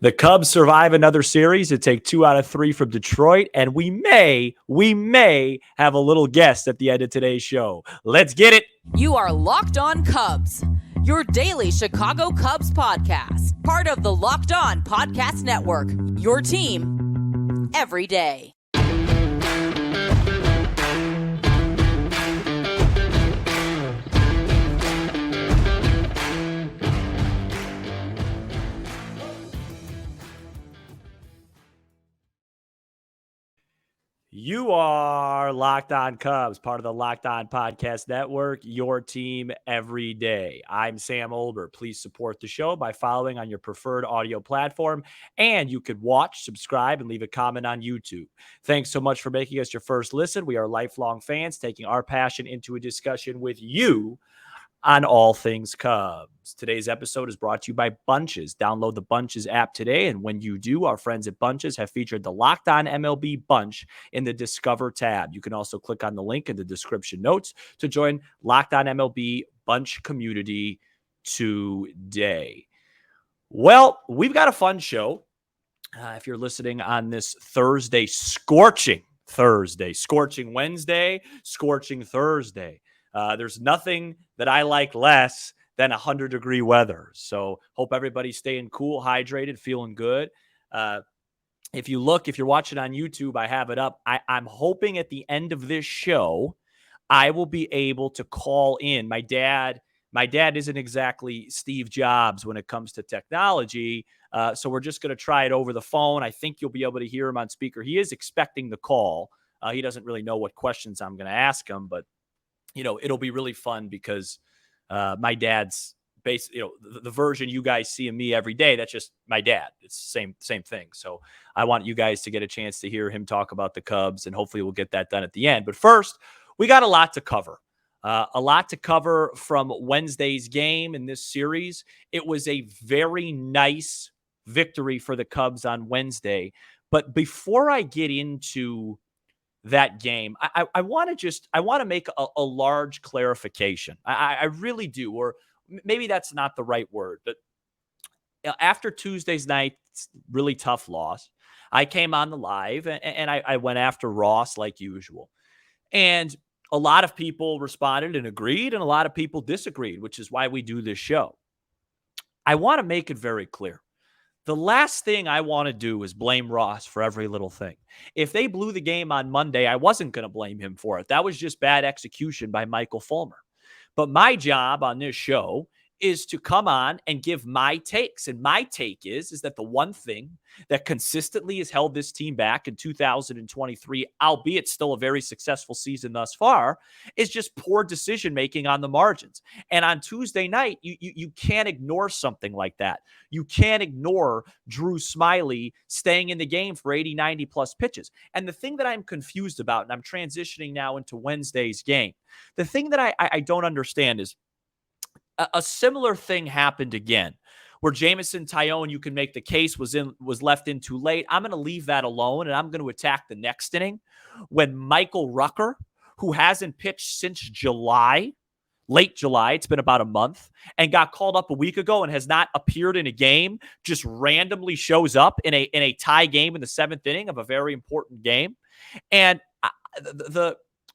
The Cubs survive another series to take 2 out of 3 from Detroit, and we may have a little guest at the end of today's show. Let's get it. You are Locked On Cubs, your daily Chicago Cubs podcast, part of the Locked On Podcast Network, your team every day. You are Locked On Cubs, part of the Locked On Podcast Network, your team every day. I'm Sam Olber. Please support the show by following on your preferred audio platform, and you could watch, subscribe, and leave a comment on YouTube. Thanks so much for making us your first listen. We are lifelong fans taking our passion into a discussion with you on all things Cubs. Today's episode is brought to you by Bunches. Download the Bunches app today, and when you do, our friends at Bunches have featured the Locked On MLB Bunch in the Discover tab. You can also click on the link in the description notes to join Locked On MLB Bunch community today. Well, we've got a fun show. If you're listening on this Thursday, scorching Wednesday, scorching Thursday. There's nothing that I like less than 100-degree weather. So hope everybody's staying cool, hydrated, feeling good. If you're watching on YouTube, I have it up. I'm hoping at the end of this show, I will be able to call in. My dad isn't exactly Steve Jobs when it comes to technology. So we're just going to try it over the phone. I think you'll be able to hear him on speaker. He is expecting the call. He doesn't really know what questions I'm going to ask him, but it'll be really fun because my dad's the version you guys see of me every day, that's just my dad. It's the same thing. So I want you guys to get a chance to hear him talk about the Cubs, and hopefully we'll get that done at the end. But first, we got a lot to cover. From Wednesday's game in this series. It was a very nice victory for the Cubs on Wednesday. But before I get into that game, I want to make a large clarification. I really do, or maybe that's not the right word, but after Tuesday's night's really tough loss, I came on the live and I went after Ross like usual. And a lot of people responded and agreed, and a lot of people disagreed, which is why we do this show. I want to make it very clear. The last thing I want to do is blame Ross for every little thing. If they blew the game on Monday, I wasn't going to blame him for it. That was just bad execution by Michael Fulmer. But my job on this show is to come on and give my takes. And my take is that the one thing that consistently has held this team back in 2023, albeit still a very successful season thus far, is just poor decision-making on the margins. And on Tuesday night, you can't ignore something like that. You can't ignore Drew Smyly staying in the game for 80, 90-plus pitches. And the thing that I'm confused about, and I'm transitioning now into Wednesday's game, the thing that I don't understand is a similar thing happened again, where Jameson Taillon, you can make the case, was left in too late. I'm going to leave that alone, and I'm going to attack the next inning when Michael Rucker, who hasn't pitched since late July, it's been about a month, and got called up a week ago and has not appeared in a game, just randomly shows up in a tie game in the seventh inning of a very important game. And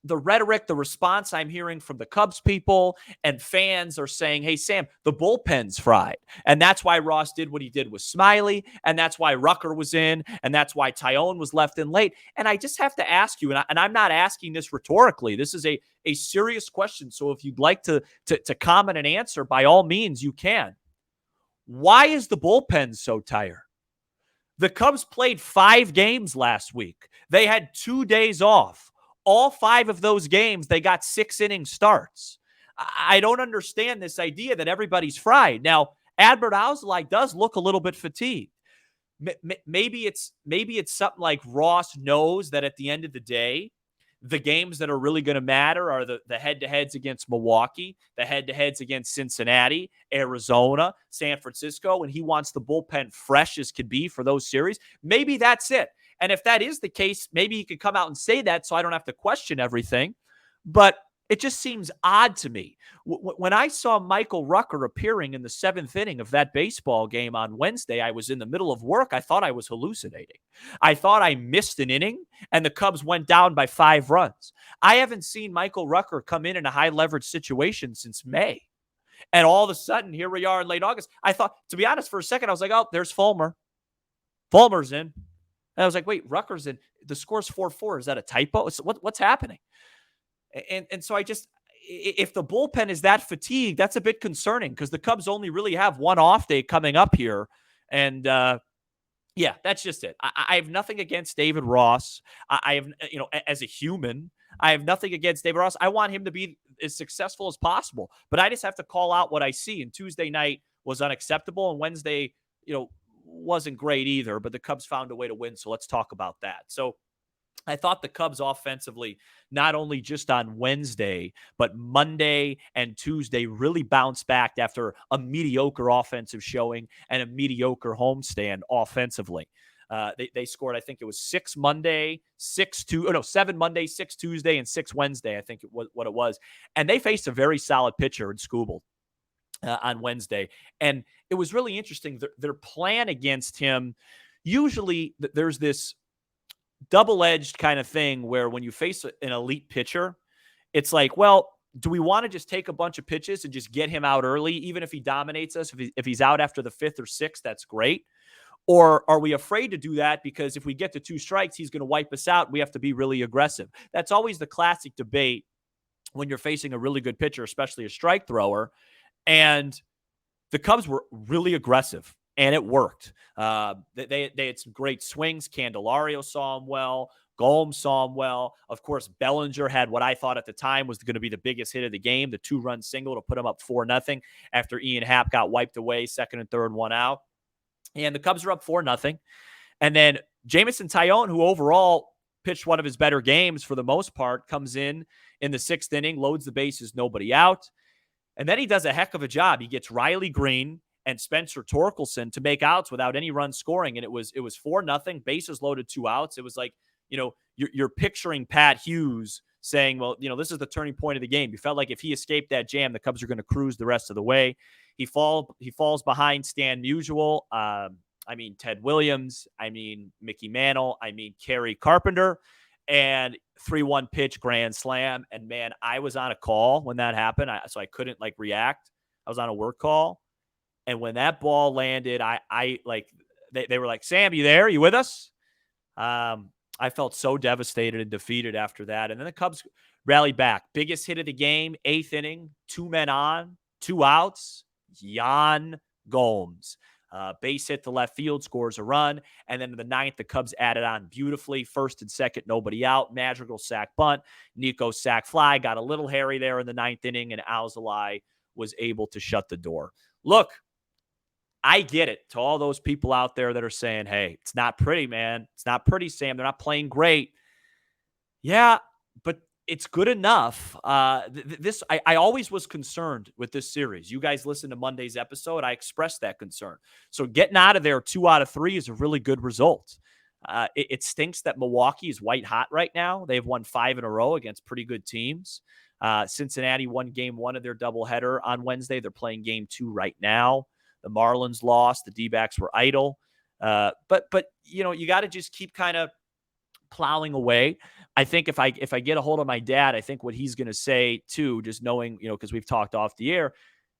the rhetoric, the response I'm hearing from the Cubs people and fans are saying, hey, Sam, the bullpen's fried. And that's why Ross did what he did with Smyly. And that's why Rucker was in. And that's why Taillon was left in late. And I just have to ask you, and I'm not asking this rhetorically. This is a serious question. So if you'd like to comment and answer, by all means, you can. Why is the bullpen so tired? The Cubs played 5 games last week. They had 2 days off. All 5 of those games, they got 6-inning starts. I don't understand this idea that everybody's fried. Now, Adbert Alzolay does look a little bit fatigued. Maybe it's something like Ross knows that at the end of the day, the games that are really going to matter are the head-to-heads against Milwaukee, the head-to-heads against Cincinnati, Arizona, San Francisco, and he wants the bullpen fresh as could be for those series. Maybe that's it. And if that is the case, maybe he could come out and say that so I don't have to question everything. But It just seems odd to me. When I saw Michael Rucker appearing in the 7th inning of that baseball game on Wednesday, I was in the middle of work. I thought I was hallucinating. I thought I missed an inning and the Cubs went down by 5 runs. I haven't seen Michael Rucker come in a high leverage situation since May. And all of a sudden, here we are in late August. I thought, to be honest, for a second, I was like, oh, there's Fulmer. Fulmer's in. And I was like, wait, Rucker's in. The score's 4-4. Is that a typo? What's happening? And so if the bullpen is that fatigued, that's a bit concerning because the Cubs only really have one off day coming up here. And yeah, that's just it. I have nothing against David Ross. I have, as a human, I have nothing against David Ross. I want him to be as successful as possible, but I just have to call out what I see. And Tuesday night was unacceptable, and Wednesday, wasn't great either, but the Cubs found a way to win. So let's talk about that. So I thought the Cubs offensively, not only just on Wednesday, but Monday and Tuesday really bounced back after a mediocre offensive showing and a mediocre homestand offensively. They scored, I think it was 7 Monday, 6 Tuesday, and 6 Wednesday, I think it was what it was. And they faced a very solid pitcher in Skubal on Wednesday. And it was really interesting. Their plan against him, usually there's this double-edged kind of thing where when you face an elite pitcher, it's like, well, do we want to just take a bunch of pitches and just get him out early, even if he dominates us? If he's out after the 5th or 6th, that's great. Or are we afraid to do that because if we get to 2 strikes, he's going to wipe us out? We have to be really aggressive. That's always the classic debate when you're facing a really good pitcher, especially a strike thrower. And the Cubs were really aggressive. And it worked. They had some great swings. Candelario saw him well. Gomes saw him well. Of course, Bellinger had what I thought at the time was going to be the biggest hit of the game, the 2-run single to put him up 4-0 after Ian Happ got wiped away, 2nd and 3rd, 1 out. And the Cubs are up 4-0. And then Jameson Taillon, who overall pitched one of his better games for the most part, comes in the 6th inning, loads the bases, nobody out. And then he does a heck of a job. He gets Riley Green and Spencer Torkelson to make outs without any run scoring. And it was 4-0, bases loaded, 2 outs. It was like, you're picturing Pat Hughes saying, well, this is the turning point of the game. You felt like if he escaped that jam, the Cubs are going to cruise the rest of the way. He falls behind Stan Musial. Ted Williams. Mickey Mantle. Kerry Carpenter. And 3-1 pitch, grand slam. And man, I was on a call when that happened. So I couldn't react. I was on a work call. And when that ball landed, they were like, Sam, you there? You with us? I felt so devastated and defeated after that. And then the Cubs rallied back. Biggest hit of the game, 8th inning, 2 men on, 2 outs. Yan Gomes. Base hit to left field, scores a run. And then in the 9th, the Cubs added on beautifully. 1st and 2nd, nobody out. Madrigal sack bunt. Nico sack fly. Got a little hairy there in the 9th inning, and Alzolay was able to shut the door. Look, I get it to all those people out there that are saying, hey, it's not pretty, man. It's not pretty, Sam. They're not playing great. Yeah, but it's good enough. I always was concerned with this series. You guys listened to Monday's episode. I expressed that concern. So getting out of there 2 out of 3 is a really good result. It stinks that Milwaukee is white hot right now. They've won 5 in a row against pretty good teams. Cincinnati won game 1 of their doubleheader on Wednesday. They're playing game 2 right now. The Marlins lost. The D-backs were idle. But you got to just keep kind of plowing away. I think if I get a hold of my dad, I think what he's going to say too, just knowing, because we've talked off the air,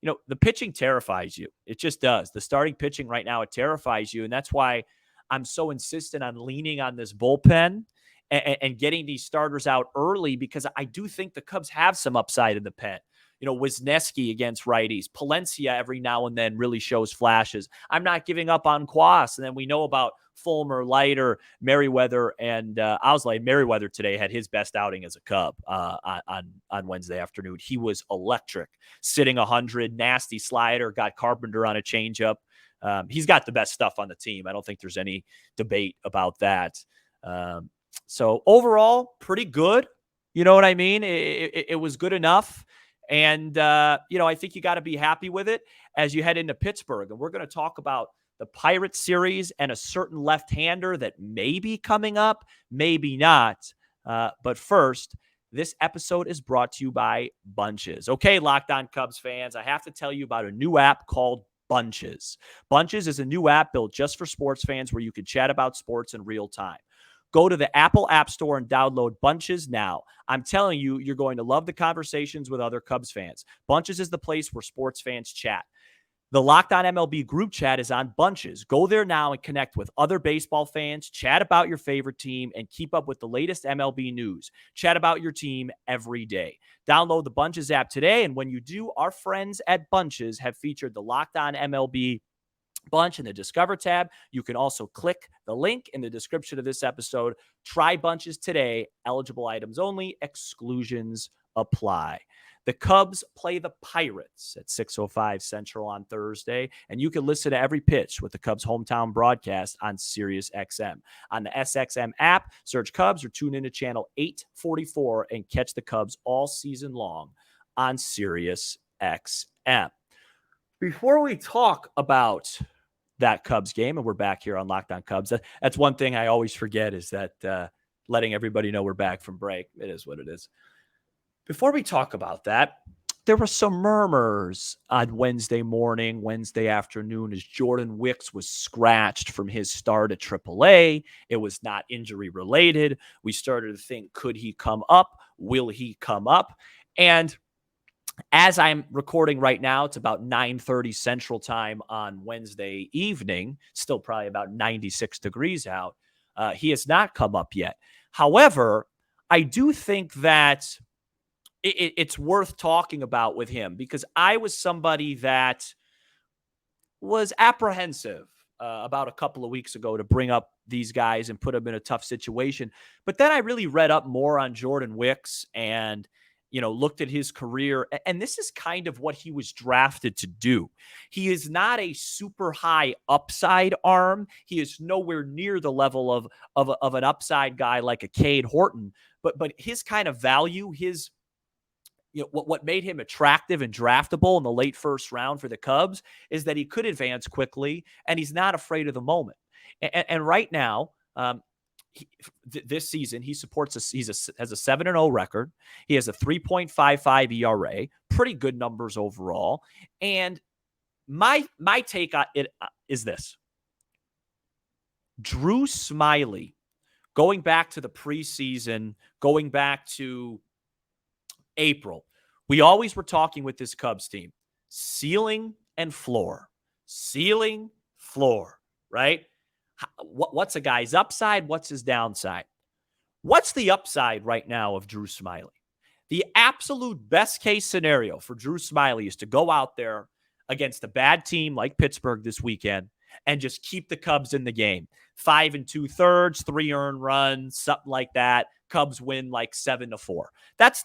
the pitching terrifies you. It just does. The starting pitching right now, it terrifies you. And that's why I'm so insistent on leaning on this bullpen and getting these starters out early, because I do think the Cubs have some upside in the pen. Wisniewski against righties. Palencia every now and then really shows flashes. I'm not giving up on Quas. And then we know about Fulmer, Leiter, Merriweather, and Alzolay. Merriweather today had his best outing as a Cub on Wednesday afternoon. He was electric, sitting 100, nasty slider, got Carpenter on a changeup. He's got the best stuff on the team. I don't think there's any debate about that. So overall, pretty good. You know what I mean? It was good enough. And, I think you got to be happy with it as you head into Pittsburgh. And we're going to talk about the Pirates series and a certain left-hander that may be coming up, maybe not. But first, This episode is brought to you by Bunches. Okay, Locked On Cubs fans, I have to tell you about a new app called Bunches. Bunches is a new app built just for sports fans where you can chat about sports in real time. Go to the Apple App Store and download Bunches now. I'm telling you, you're going to love the conversations with other Cubs fans. Bunches is the place where sports fans chat. The Locked On MLB group chat is on Bunches. Go there now and connect with other baseball fans, chat about your favorite team, and keep up with the latest MLB news. Chat about your team every day. Download the Bunches app today, and when you do, our friends at Bunches have featured the Locked On MLB Bunch in the Discover tab. You can also click the link in the description of this episode. Try Bunches today. Eligible items only. Exclusions apply. The Cubs play the Pirates at 6:05 Central on Thursday, and you can listen to every pitch with the Cubs hometown broadcast on Sirius XM. On the SXM app, search Cubs or tune into channel 844 and catch the Cubs all season long on Sirius XM. Before we talk about that Cubs game, and we're back here on Locked On Cubs, that's one thing I always forget is that letting everybody know we're back from break. It is what it is. Before we talk about that, there were some murmurs on Wednesday morning, Wednesday afternoon, as Jordan Wicks was scratched from his start at AAA. It was not injury related. We started to think, could he come up? Will he come up? And as I'm recording right now, it's about 9:30 Central Time on Wednesday evening, still probably about 96 degrees out. He has not come up yet. However, I do think that it's worth talking about with him because I was somebody that was apprehensive about a couple of weeks ago to bring up these guys and put them in a tough situation. But then I really read up more on Jordan Wicks and, looked at his career. And this is kind of what he was drafted to do. He is not a super high upside arm. He is nowhere near the level of an upside guy like a Cade Horton. But his kind of value, what made him attractive and draftable in the late first round for the Cubs is that he could advance quickly and he's not afraid of the moment. And right now, this season, he has a 7-0 record. He has a 3.55 ERA, pretty good numbers overall. And my take on it is this: Drew Smyly, going back to the preseason, going back to April, we always were talking with this Cubs team, ceiling and floor, right? What's a guy's upside? What's his downside? What's the upside right now of Drew Smyly? The absolute best case scenario for Drew Smyly is to go out there against a bad team like Pittsburgh this weekend and just keep the Cubs in the game. 5 2/3, 3 earned runs, something like that. Cubs win like 7-4. That's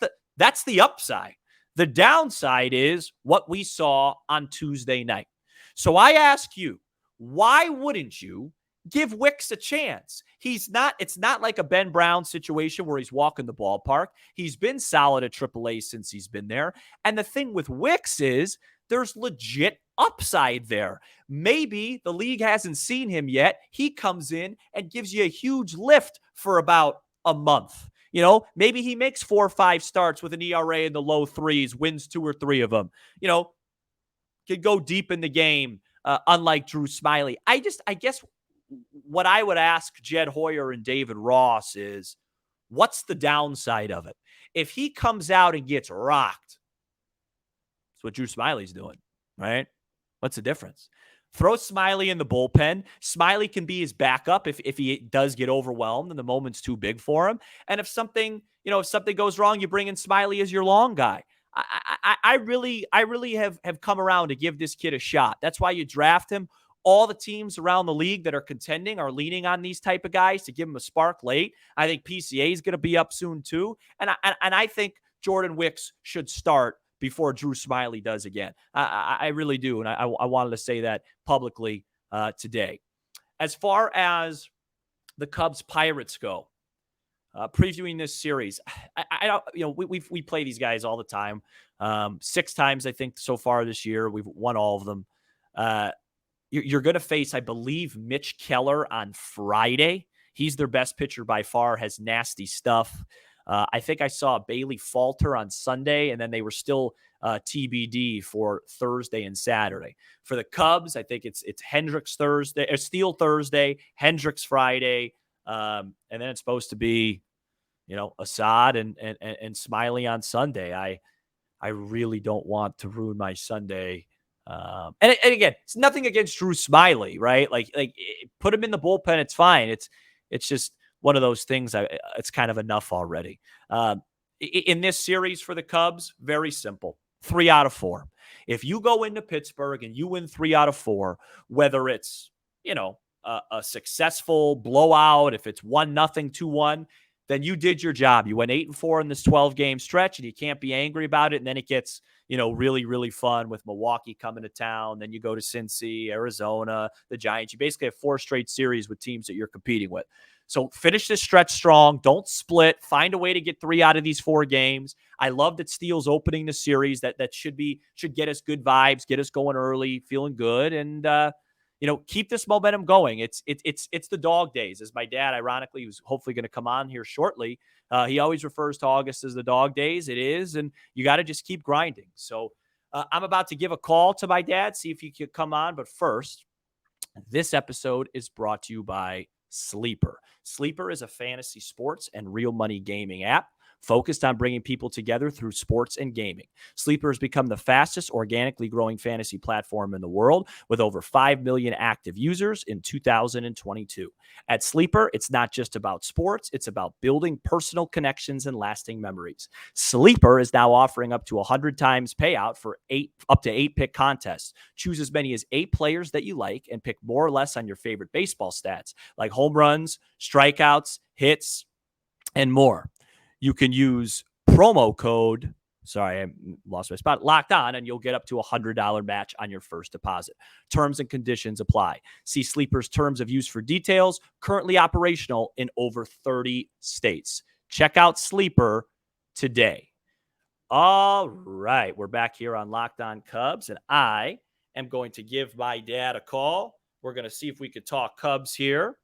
the upside. The downside is what we saw on Tuesday night. So I ask you, why wouldn't you give Wicks a chance? It's not like a Ben Brown situation where he's walking the ballpark. He's been solid at AAA since he's been there. And the thing with Wicks is there's legit upside there. Maybe the league hasn't seen him yet. He comes in and gives you a huge lift for about a month. Maybe he makes 4 or 5 starts with an ERA in the low 3s, wins 2 or 3 of them. Could go deep in the game, unlike Drew Smyly. I guess what I would ask Jed Hoyer and David Ross is, what's the downside of it? If he comes out and gets rocked, that's what Drew Smyly's doing, right? What's the difference? Throw Smyly in the bullpen. Smyly can be his backup if he does get overwhelmed and the moment's too big for him. And if something goes wrong, you bring in Smyly as your long guy. I really have come around to give this kid a shot. That's why you draft him. All the teams around the league that are contending are leaning on these type of guys to give him a spark late. I think PCA is going to be up soon too. And I think Jordan Wicks should start before Drew Smyly does again. I really do. And I wanted to say that publicly today. As far as the Cubs Pirates go, previewing this series, I don't, we play these guys all the time. 6 times, I think, so far this year. We've won all of them. You're going to face, I believe, Mitch Keller on Friday. He's their best pitcher by far, has nasty stuff. I think I saw Bailey falter on Sunday, and then they were still TBD for Thursday and Saturday. For the Cubs, I think it's Hendricks Thursday, or Steele Thursday, Hendricks Friday, and then it's supposed to be, Assad and Smiley on Sunday. I really don't want to ruin my Sunday. And again, it's nothing against Drew Smiley, right? Like put him in the bullpen. It's fine. It's just one of those things. It's kind of enough already. In this series for the Cubs, very simple. 3 out of 4. If you go into Pittsburgh and you win 3 out of 4, whether it's, a successful blowout, if it's 1-0, 2-1, then you did your job. You went 8-4 in this 12-game stretch, and you can't be angry about it. And then it gets, really, really fun with Milwaukee coming to town. Then you go to Cincy, Arizona, the Giants. You basically have 4 straight series with teams that you're competing with. So finish this stretch strong. Don't split. Find a way to get 3 out of these 4 games. I love that Steele's opening the series. That should get us good vibes, get us going early, feeling good, and keep this momentum going. It's the dog days, as my dad, ironically, who's hopefully going to come on here shortly. He always refers to August as the dog days. It is, and you got to just keep grinding. So I'm about to give a call to my dad, see if he could come on. But first, this episode is brought to you by Sleeper. Sleeper is a fantasy sports and real money gaming app focused on bringing people together through sports and gaming. Sleeper has become the fastest organically growing fantasy platform in the world, with over 5 million active users in 2022. At Sleeper, it's not just about sports, it's about building personal connections and lasting memories. Sleeper is now offering up to 100 times payout for up to 8 pick contests. Choose as many as 8 players that you like and pick more or less on your favorite baseball stats, like home runs, strikeouts, hits, and more. You can use promo code, I lost my spot, Locked On, and you'll get up to $100 match on your first deposit. Terms and conditions apply. See Sleeper's terms of use for details, currently operational in over 30 states. Check out Sleeper today. All right, we're back here on Locked On Cubs, and I am going to give my dad a call. We're going to see if we could talk Cubs here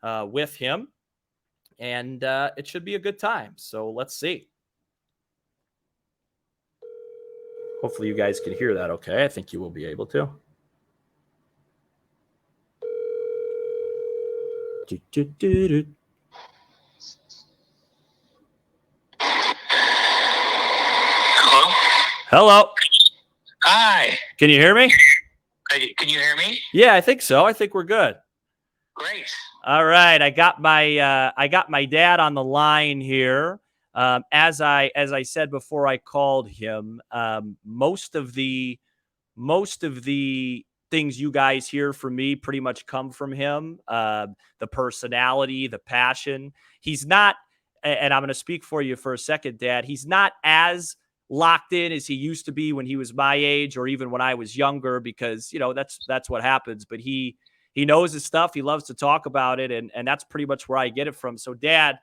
with him. And it should be a good time. So let's see. Hopefully you guys can hear that okay. I think you will be able to. Hello? Hello. Hi. Can you hear me? Can you hear me? Yeah, I think so. I think we're good. Great. All right, I got my dad on the line here. As I said before I called him, most of the things you guys hear from me pretty much come from him. The personality, the passion. He's not, and I'm going to speak for you for a second, Dad. He's not as locked in as he used to be when he was my age, or even when I was younger, because that's what happens. But he knows his stuff. He loves to talk about it. And that's pretty much where I get it from. So, Dad,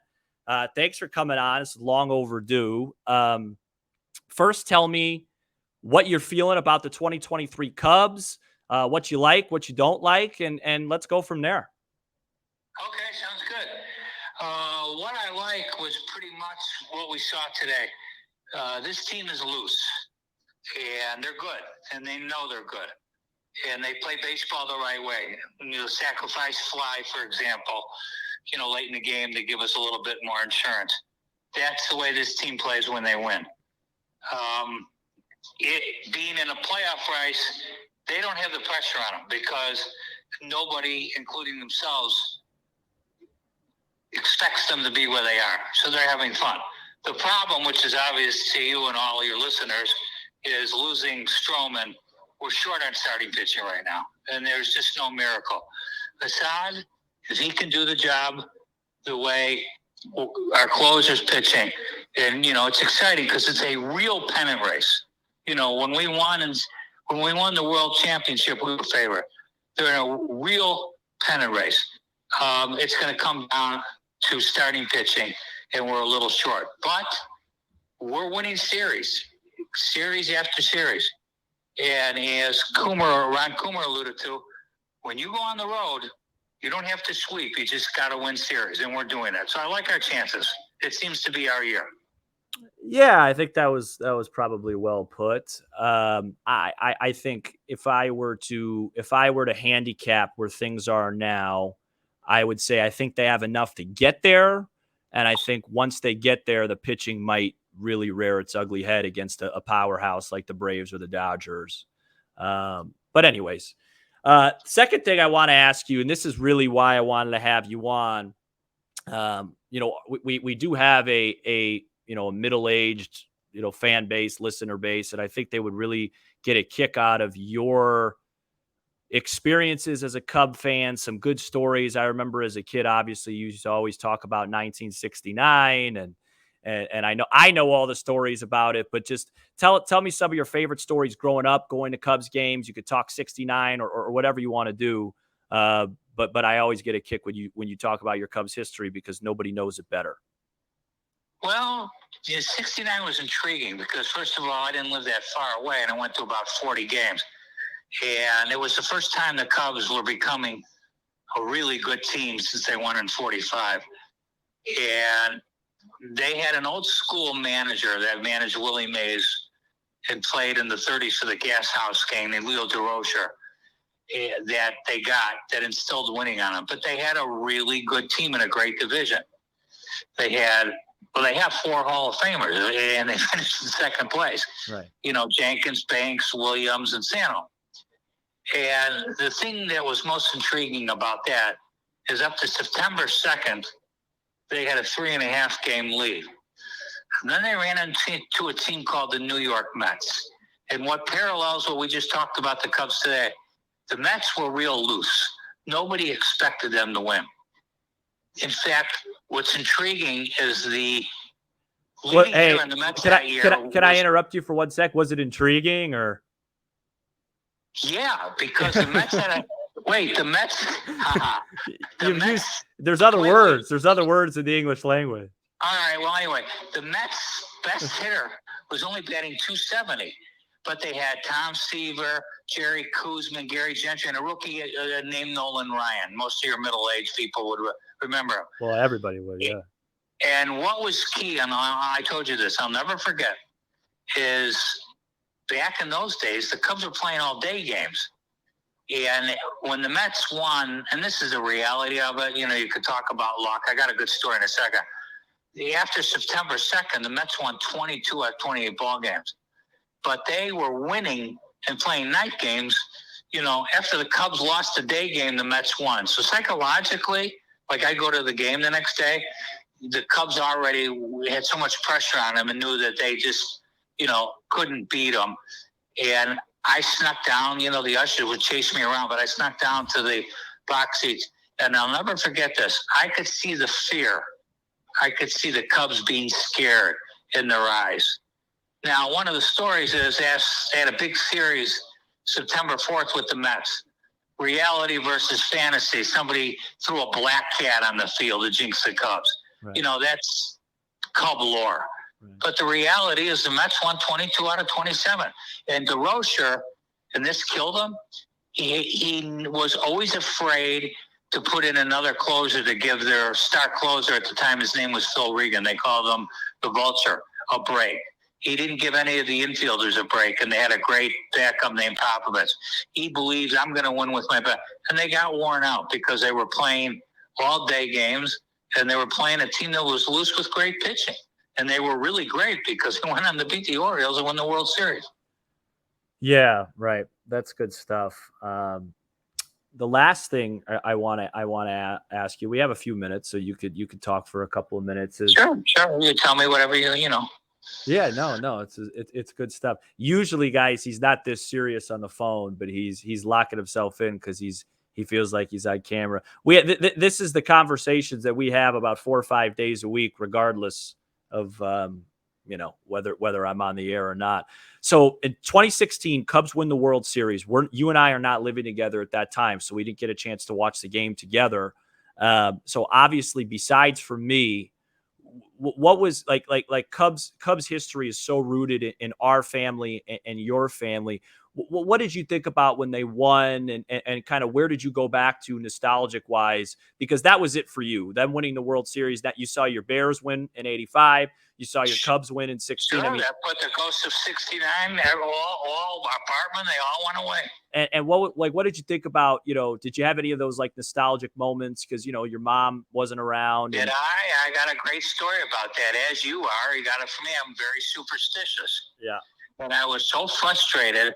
thanks for coming on. It's long overdue. First, tell me what you're feeling about the 2023 Cubs, what you like, what you don't like, and let's go from there. Okay, sounds good. What I like was pretty much what we saw today. This team is loose, and they're good, and they know they're good. And they play baseball the right way. Sacrifice fly, for example, late in the game to give us a little bit more insurance. That's the way this team plays when they win. Being in a playoff race, they don't have the pressure on them because nobody, including themselves, expects them to be where they are. So they're having fun. The problem, which is obvious to you and all your listeners, is losing Stroman. We're short on starting pitching right now, and there's just no miracle. Assad, if he can do the job the way our closer's pitching, and it's exciting because it's a real pennant race. When we won the World Championship, we were favorite. They're in a real pennant race. It's going to come down to starting pitching, and we're a little short, but we're winning series after series. And as Ron Coomer alluded to, when you go on the road, you don't have to sweep. You just got to win series, and we're doing that. So I like our chances. It seems to be our year. Yeah, I think that was probably well put. I think if I were to handicap where things are now, I would say I think they have enough to get there, and I think once they get there, the pitching might really rear its ugly head against a powerhouse like the Braves or the Dodgers. But anyways, second thing I want to ask you, and this is really why I wanted to have you on. We do have a middle-aged, fan base, listener base, and I think they would really get a kick out of your experiences as a Cub fan, some good stories. I remember as a kid, obviously, you used to always talk about 1969, and I know all the stories about it, but just tell me some of your favorite stories growing up, going to Cubs games. You could talk 69 or whatever you want to do. But I always get a kick when you talk about your Cubs history because nobody knows it better. Well, 69 was intriguing because, first of all, I didn't live that far away, and I went to about 40 games. And it was the first time the Cubs were becoming a really good team since they won in 45. And they had an old school manager that managed Willie Mays and played in the 30s for the Gas House gang named Leo DeRocher that they got that instilled winning on them. But they had a really good team in a great division. They have 4 Hall of Famers, and they finished in second place. Right. Jenkins, Banks, Williams, and Sano. And the thing that was most intriguing about that is up to September 2nd, they had a 3.5 game lead. And then they ran into a team called the New York Mets. And what parallels what we just talked about the Cubs today, the Mets were real loose. Nobody expected them to win. In fact, what's intriguing is the leading hitter in the Mets that year. Can I interrupt you for 1 sec? Was it intriguing or? Yeah, because the Mets had a wait. The Mets. There's other words. There's other words in the English language. All right. Well, anyway, the Mets' best hitter was only batting .270, but they had Tom Seaver, Jerry Kuzman, Gary Gentry, and a rookie named Nolan Ryan. Most of your middle-aged people would remember him. Well, everybody would, yeah. And what was key, and I told you this, I'll never forget, is back in those days, the Cubs were playing all-day games. And when the Mets won, and this is the reality of it, you could talk about luck. I got a good story in a second. After September 2nd, the Mets won 22 out of 28 ball games. But they were winning and playing night games. After the Cubs lost the day game, the Mets won. So psychologically, like I go to the game the next day, the Cubs already had so much pressure on them and knew that they just, couldn't beat them. And I snuck down, the ushers would chase me around, but I snuck down to the box seats. And I'll never forget this. I could see the fear. I could see the Cubs being scared in their eyes. Now, one of the stories is they had a big series September 4th with the Mets. Reality versus fantasy. Somebody threw a black cat on the field to jinx the Cubs. Right. That's Cub lore. Right. But the reality is the Mets won 22 out of 27. And DeRocher, and this killed him, he was always afraid to put in another closer to give their star closer at the time. His name was Phil Regan. They called him the Vulture, a break. He didn't give any of the infielders a break, and they had a great backup named Popovich. He believes I'm going to win with my back. And they got worn out because they were playing all-day games, and they were playing a team that was loose with great pitching. And they were really great because they went on to beat the Orioles and win the World Series. Yeah, right. That's good stuff. The last thing I want to ask you, we have a few minutes, so you could talk for a couple of minutes. Sure. You tell me whatever you know. Yeah, no, it's good stuff. Usually, guys, he's not this serious on the phone, but he's locking himself in because he feels like he's on camera. This is the conversations that we have about 4 or 5 days a week, regardless of whether I'm on the air or not. So in 2016, Cubs win the World Series. You and I are not living together at that time, so we didn't get a chance to watch the game together. So obviously, besides for me, what was like Cubs history is so rooted in our family and your family. what did you think about when they won, and kind of where did you go back to nostalgic wise? Because that was it for you. Them winning the World Series, that you saw your Bears win in '85, you saw your Cubs win in '16. Sure, I mean, that put the ghost of '69, all apartment, they all went away. and what did you think about, did you have any of those like nostalgic moments? Because, your mom wasn't around. Did I? I got a great story about that, as you are. You got it from me. I'm very superstitious. Yeah. And I was so frustrated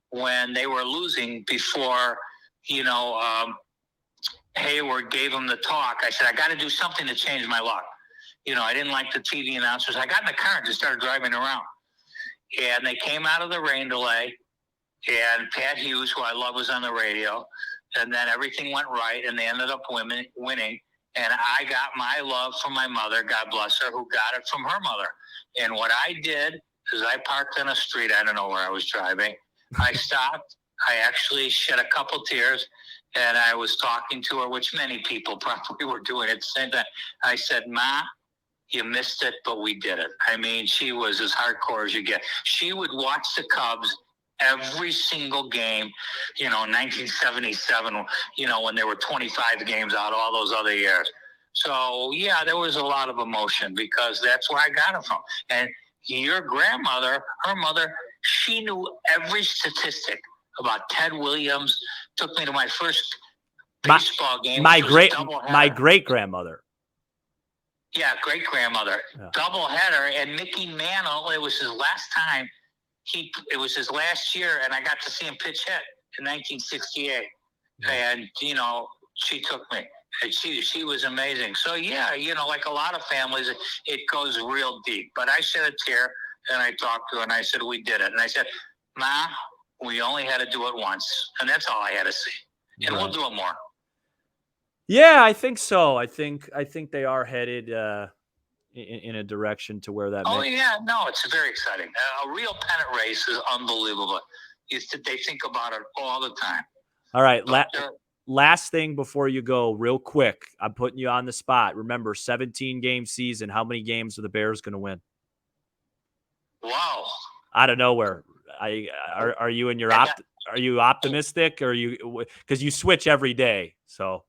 when they were losing before, Hayward gave them the talk. I said, I got to do something to change my luck. I didn't like the TV announcers. I got in the car and just started driving around. And they came out of the rain delay, and Pat Hughes, who I love, was on the radio. And then everything went right, and they ended up winning. And I got my love from my mother, God bless her, who got it from her mother. And what I did is I parked on a street. I don't know where I was driving. I stopped. I actually shed a couple tears, and I was talking to her, which many people probably were doing at the same time. I said, Ma, you missed it, but we did it. I mean, she was as hardcore as you get. She would watch the Cubs every single game, 1977, when there were 25 games out, all those other years. So, yeah, there was a lot of emotion because that's where I got it from. And your grandmother, her mother, she knew every statistic about Ted Williams. Took me to my first baseball game. My great-grandmother. Yeah, great-grandmother. Yeah. Doubleheader, and Mickey Mantle, it was his last time. It was his last year, and I got to see him pitch hit in 1968. Yeah. And, she took me. And she was amazing. So, yeah, like a lot of families, it goes real deep. But I shed a tear, and I talked to her, and I said, we did it. And I said, Ma, we only had to do it once. And that's all I had to see. And we'll do it more. Yeah, I think so. I think they are headed in a direction to where that. Yeah, no, it's very exciting. A real pennant race is unbelievable. They think about it all the time. All right, last thing before you go, real quick. I'm putting you on the spot. Remember, 17-game season. How many games are the Bears going to win? Wow! Out of nowhere. Are you in your Are you optimistic? Or are you, because you switch every day? So.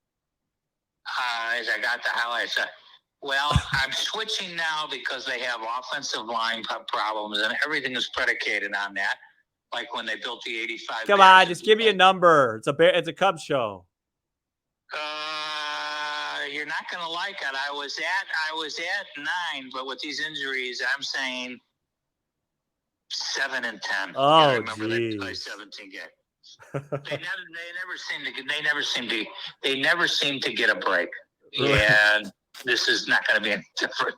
I got the highlights. Well, I'm switching now because they have offensive line problems, and everything is predicated on that. Like when they built the 85. Come on, just give me a number. It's a Cubs show. You're not gonna like it. I was at 9, but with these injuries, I'm saying 7 and 10. Oh, I remember they played 17 games. They never seem to get a break. And this is not going to be any different.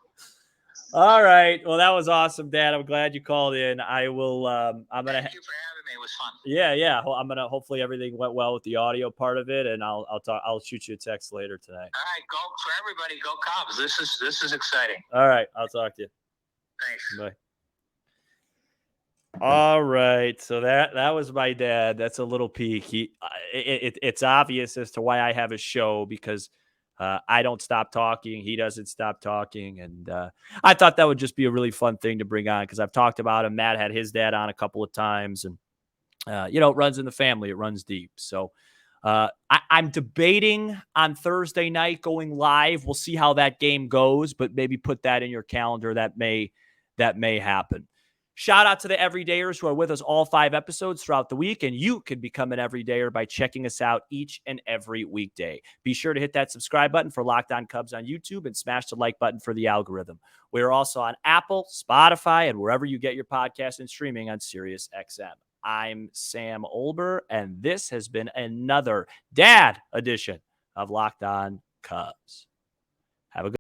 All right. Well, that was awesome, Dad. I'm glad you called in. I will. Thank you for having me. It was fun. Yeah. I'm gonna. Hopefully, everything went well with the audio part of it, and I'll shoot you a text later tonight. All right, go for everybody. Go Cubs. This is exciting. All right. I'll talk to you. Thanks. Bye. All right, so that was my dad. That's a little peek. It's obvious as to why I have a show, because I don't stop talking. He doesn't stop talking, and I thought that would just be a really fun thing to bring on, because I've talked about him. Matt had his dad on a couple of times, and it runs in the family. It runs deep. So I'm debating on Thursday night going live. We'll see how that game goes, but maybe put that in your calendar. That may happen. Shout out to the everydayers who are with us all 5 episodes throughout the week, and you can become an everydayer by checking us out each and every weekday. Be sure to hit that subscribe button for Locked On Cubs on YouTube, and smash the like button for the algorithm. We are also on Apple, Spotify, and wherever you get your podcast and streaming on SiriusXM. I'm Sam Olber, and this has been another dad edition of Locked On Cubs.